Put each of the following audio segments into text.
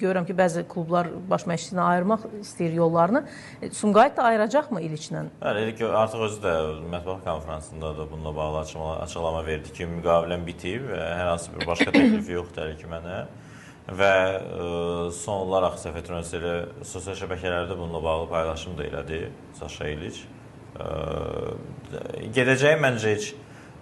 görürəm ki, bəzi klublar baş məşqçisini ayırmaq istəyir yollarını. Sumqayıt da ayıracaqmı İliçlə? Bəli, artıq özü də mətbuat konfransında da bununla bağlı açıqlama verdi ki, müqaviləm bitib və hər hansı bir başqa təklifi yoxdur ki mənə. Və son olaraq Səfət Ünvəsəli sosial şəbəkələrdə bununla bağlı paylaşım da elədi Saşa İliç. Gedəcəyi məncə heç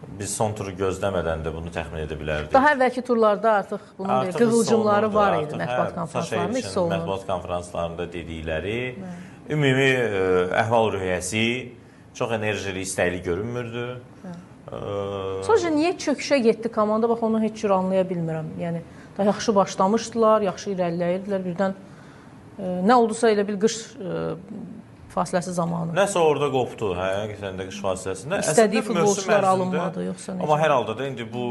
biz son turu gözləmədən də bunu təxmin edə bilərdik. Daha əvvəlki turlarda artıq bunun qığılcımları var idi mətbuat konfranslarında, hiss olunur. Mətbuat konfranslarında dedikləri, ümumi əhval-ruhiyyəsi çox enerjili, istəkli görünmürdü. Sadəcə niyə çöküşə getdi komanda? Bax, onu heç cür anlaya bilmirəm. Yəni, da yaxşı başlamışdılar, yaxşı irəliləyirdilər. Birdən nə oldusa elə bil qış fasiləsi zamanı. Nəsə orada qopdu, həqiqətən də qış fasilərində. İstədiyi futbolçular alınmadı, yoxsa necə? Amma hər halda da indi bu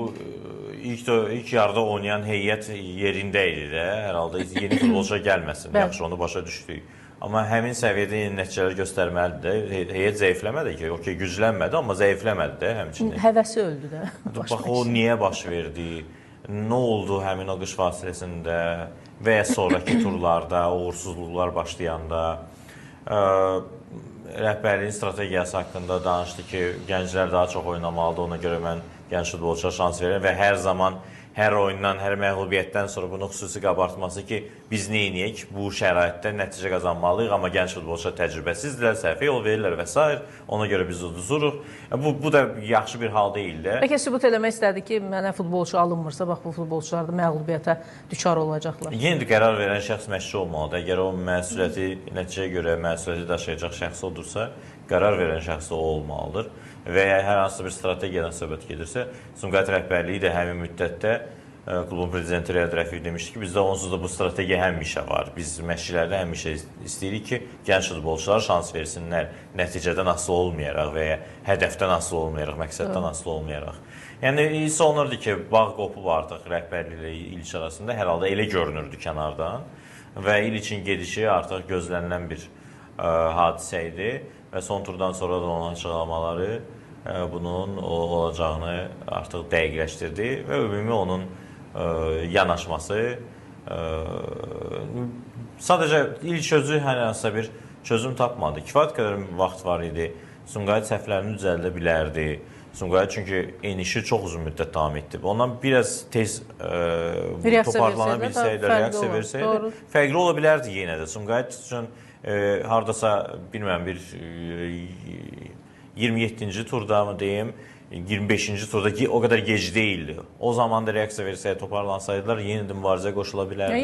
ilk yarıda oynayan heyət yerində idi də. Hər halda yeni futbolçular gəlməsin. Yaxşı, onu başa düşdük. Amma həmin səviyyədə yeni nəticələr göstərməlidir də. Heyət zəifləmədi ki, okey, güclənmədi, amma zəifləmədi də həmçinin. Həvəsi öldü də. Bax, o niyə baş verdi? Nə oldu həmin o qış fasiləsində və ya sonraki turlarda, uğursuzluqlar başlayanda? Rəhbərliyin strategiyası haqqında danışdı ki, gənclər daha çox oynamalıdır, ona görə mən gənc futbolçulara şans verirəm və hər zaman, hər oyundan, hər məğlubiyyətdən sonra bunu xüsusi qabartması ki, biz neyniyək, bu şəraitdə nəticə qazanmalıyıq, amma gənc futbolçular təcrübəsizdirlər, səhvə yol verirlər və s. Ona görə biz uduzuruq. Bu da yaxşı bir hal deyil də. Bəlkə sübut eləmək istədi ki, mənə futbolçu alınmırsa, bax, bu futbolçular da məğlubiyyətə düçar olacaqlar. Yenə də qərar verən şəxs məşqçi olmalıdır. Əgər o məsuliyyəti, nəticəyə görə məsuliyyəti daşıyacaq şəxs odursa, qərar verən şəxs o olmalıdır. Və ya hər hansı bir strategiyadan söhbət gedirsə, Sumqayıt rəhbərliyi də həmin müddətdə klubun prezidenti Riyad Rəfiq demişdi ki, bizdə onsuz da bu strategiya həmişə var. Biz məşqçilərdə həmişə istəyirik ki, gənc futbolçulara şans versinlər, nəticədən asılı olmayaraq və ya hədəfdən asılı olmayaraq, məqsəddən asılı olmayaraq. Yəni, hiss olunurdu ki, bağ qopub artıq rəhbərliyi ilə İliç arasında, hər halda elə görünürdü kənardan və İliçin gedişi artıq gözlənilən bir hadisə idi və son turdan sonra da onun açıqlamaları bunun olacağını artıq dəqiqləşdirdi və ümumi onun yanaşması sadəcə ilk özü hər hansısa bir çözüm tapmadı. Kifayət qədər vaxt var idi. Sumqayıt səhvlərini düzəldə bilərdi. Sumqayıt çünki enişi çox uzun müddət davam etdi. Ondan biraz tez toparlana bilsəydi, reaksiya versəydi, fərqli ola bilərdi yenə də. Sumqayıt üçün hardasa, bilməm, bir 27-ci turda mı deyim, 25-ci turda o qədər gec deyildi. O zaman da reaksiya versəydi, toparlansaydılar, yenə də mübarizəyə qoşula bilərdi.